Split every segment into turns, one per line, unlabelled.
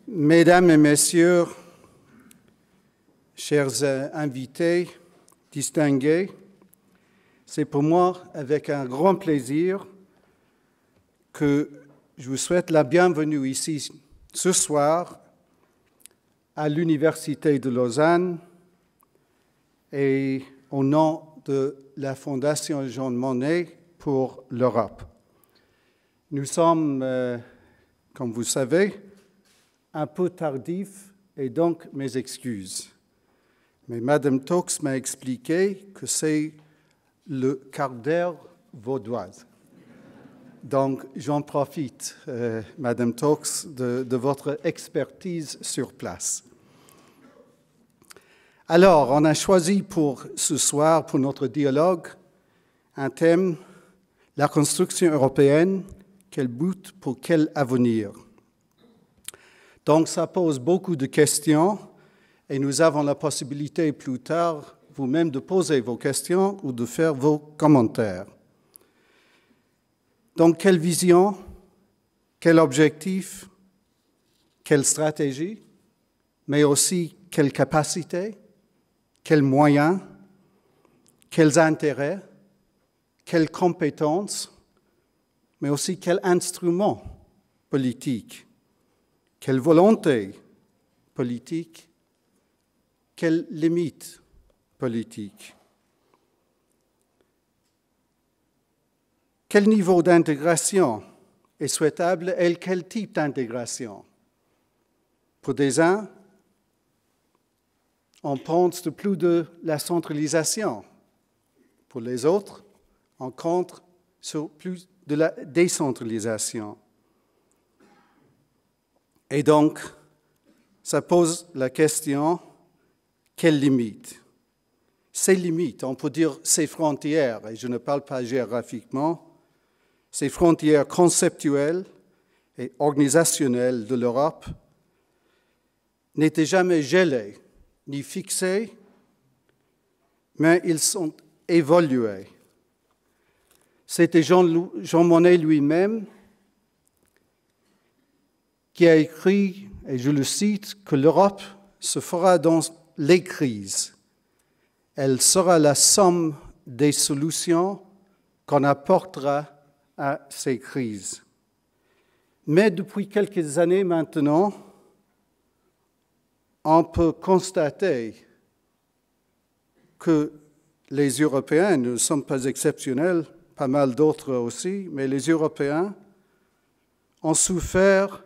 Mesdames et messieurs, chers invités distingués, c'est pour moi avec un grand plaisir que je vous souhaite la bienvenue ici ce soir à l'Université de Lausanne et au nom de la Fondation Jean Monnet pour l'Europe. Nous sommes, comme vous savez, un peu tardifs et donc mes excuses. Mais Madame Tox m'a expliqué que c'est le quart d'heure vaudoise. Donc j'en profite, Madame Tox, de votre expertise sur place. Alors, on a choisi pour ce soir, pour notre dialogue, un thème, la construction européenne, quel but pour quel avenir? Donc, ça pose beaucoup de questions et nous avons la possibilité plus tard, vous-même, de poser vos questions ou de faire vos commentaires. Donc, quelle vision, quel objectif, quelle stratégie, mais aussi quelle capacité, quels moyens, quels intérêts, quelles compétences, mais aussi quels instruments politiques, quelle volonté politique, quelles limites politiques. Quel niveau d'intégration est souhaitable et quel type d'intégration? Pour des uns, on pense de plus de la centralisation. Pour les autres, on compte sur plus de la décentralisation. Et donc, ça pose la question, quelles limites? Ces limites, on peut dire ces frontières, et je ne parle pas géographiquement, ces frontières conceptuelles et organisationnelles de l'Europe n'étaient jamais gelées ni fixées, mais ils sont évolués. C'était Jean Monnet lui-même qui a écrit, et je le cite, que l'Europe se fera dans les crises. Elle sera la somme des solutions qu'on apportera à ces crises. Mais depuis quelques années maintenant, on peut constater que les Européens ne sont pas exceptionnels, pas mal d'autres aussi, mais les Européens ont souffert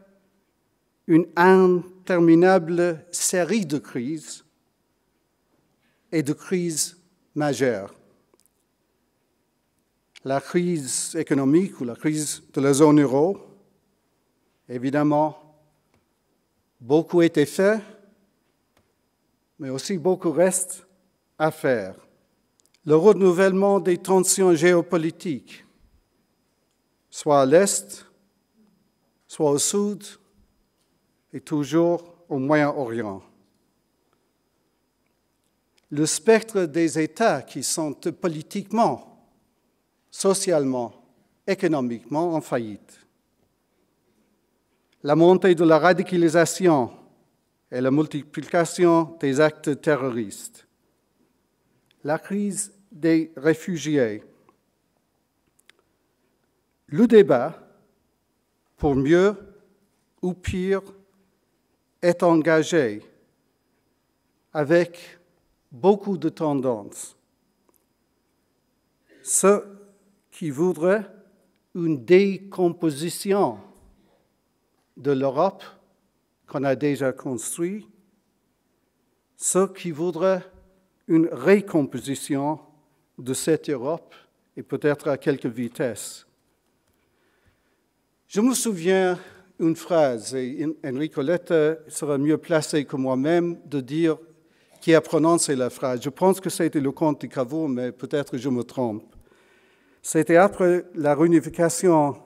une interminable série de crises et de crises majeures. La crise économique ou la crise de la zone euro, évidemment, beaucoup a été fait, mais aussi beaucoup reste à faire. Le renouvellement des tensions géopolitiques, soit à l'Est, soit au Sud, et toujours au Moyen-Orient. Le spectre des États qui sont politiquement, socialement, économiquement en faillite. La montée de la radicalisation et la multiplication des actes terroristes. La crise des réfugiés. Le débat, pour mieux ou pire, est engagé avec beaucoup de tendances. Ceux qui voudraient une décomposition de l'Europe qu'on a déjà construite, ceux qui voudraient une récomposition de cette Europe et peut-être à quelques vitesses. Je me souviens une phrase, et Enrico Letta sera mieux placé que moi-même de dire qui a prononcé la phrase. Je pense que c'était le comte de Cavour, mais peut-être je me trompe. C'était après la réunification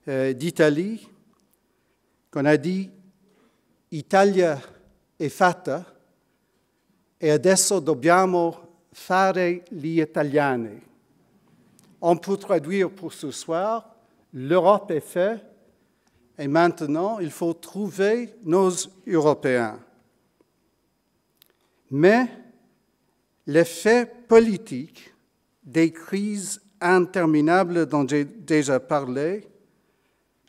d'Italie qu'on a dit « Italia è fatta e adesso dobbiamo fare gli italiani ». On peut traduire pour ce soir « L'Europe est faite et maintenant, il faut trouver nos Européens. Mais l'effet politique des crises interminables dont j'ai déjà parlé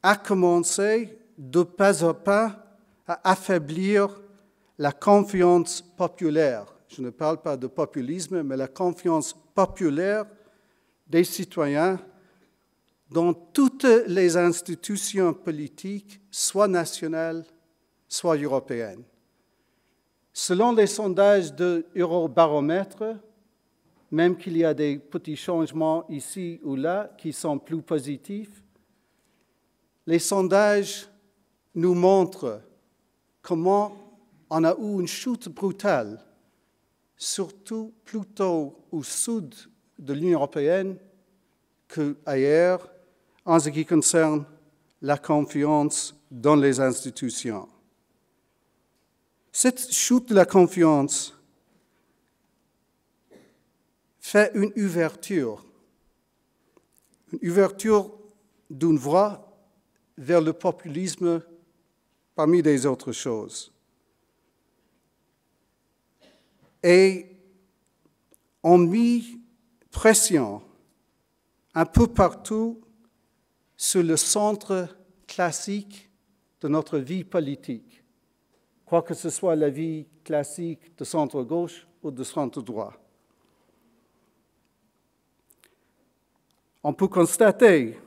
a commencé de pas à pas à affaiblir la confiance populaire. Je ne parle pas de populisme, mais la confiance populaire des citoyens dans toutes les institutions politiques, soit nationales, soit européennes. Selon les sondages de Eurobaromètre, même qu'il y a des petits changements ici ou là qui sont plus positifs, les sondages nous montrent comment on a eu une chute brutale, surtout plutôt au sud de l'Union européenne qu'ailleurs, en ce qui concerne la confiance dans les institutions. Cette chute de la confiance fait une ouverture d'une voie vers le populisme parmi les autres choses. Et on mit pression un peu partout sur le centre classique de notre vie politique, quoi que ce soit la vie classique de centre-gauche ou de centre-droit. On peut constater,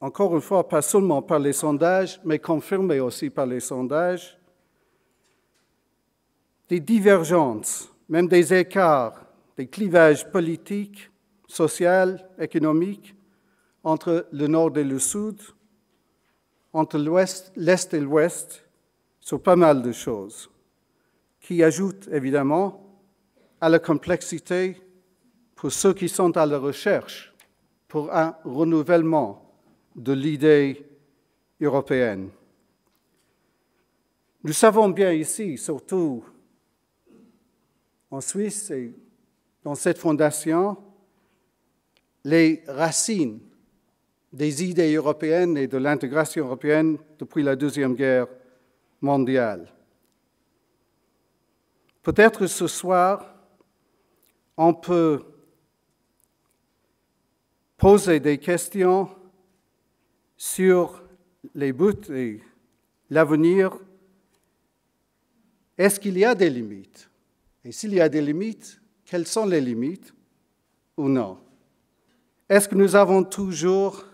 encore une fois, pas seulement par les sondages, mais confirmé aussi par les sondages, des divergences, même des écarts, des clivages politiques, sociaux, économiques, entre le nord et le sud, entre l'est et l'ouest, sur pas mal de choses, qui ajoutent évidemment à la complexité pour ceux qui sont à la recherche pour un renouvellement de l'idée européenne. Nous savons bien ici, surtout en Suisse et dans cette fondation, les racines des idées européennes et de l'intégration européenne depuis la Deuxième Guerre mondiale. Peut-être ce soir, on peut poser des questions sur les buts et l'avenir. Est-ce qu'il y a des limites? Et s'il y a des limites, quelles sont les limites ou non? Est-ce que nous avons toujours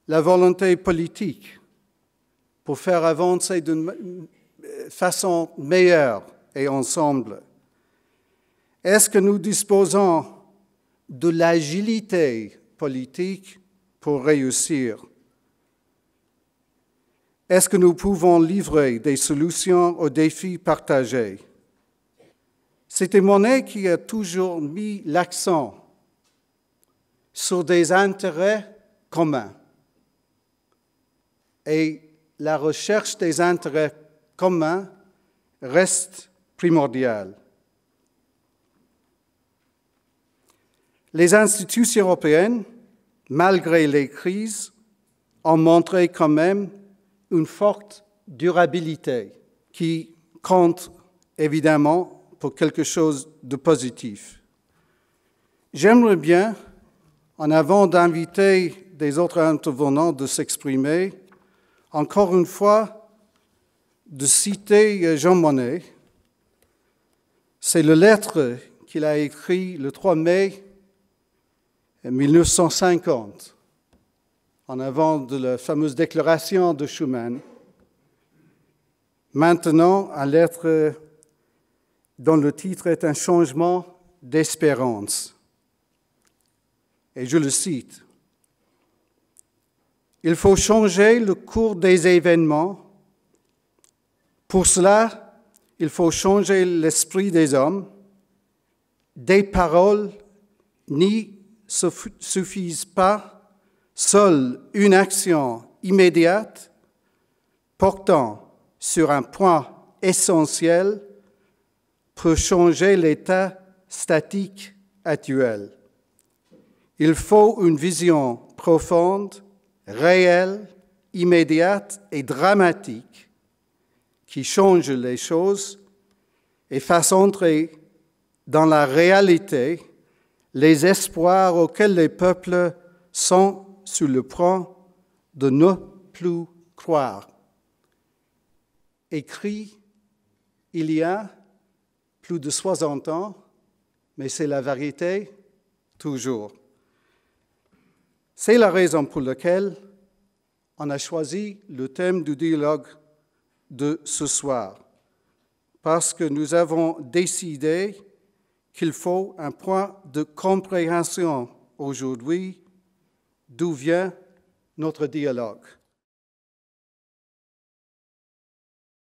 la volonté politique pour faire avancer d'une façon meilleure et ensemble? Est-ce que nous disposons de l'agilité politique pour réussir? Est-ce que nous pouvons livrer des solutions aux défis partagés? C'est une monnaie qui a toujours mis l'accent sur des intérêts communs. Et la recherche des intérêts communs reste primordiale. Les institutions européennes, malgré les crises, ont montré quand même une forte durabilité qui compte évidemment pour quelque chose de positif. J'aimerais bien, en avant d'inviter des autres intervenants de s'exprimer, encore une fois, de citer Jean Monnet. C'est la lettre qu'il a écrite le 3 mai 1950, en avant de la fameuse déclaration de Schuman. Maintenant, une lettre dont le titre est « Un changement d'espérance ». Et je le cite. « Il faut changer le cours des événements. Pour cela, il faut changer l'esprit des hommes. Des paroles n'y suffisent pas. Seule une action immédiate portant sur un point essentiel peut changer l'état statique actuel. Il faut une vision profonde, réelle, immédiate et dramatique qui change les choses et fasse entrer dans la réalité les espoirs auxquels les peuples sont sur le point de ne plus croire. Écrit il y a plus de 60 ans, mais c'est la vérité toujours. C'est la raison pour laquelle on a choisi le thème du dialogue de ce soir, parce que nous avons décidé qu'il faut un point de compréhension aujourd'hui d'où vient notre dialogue.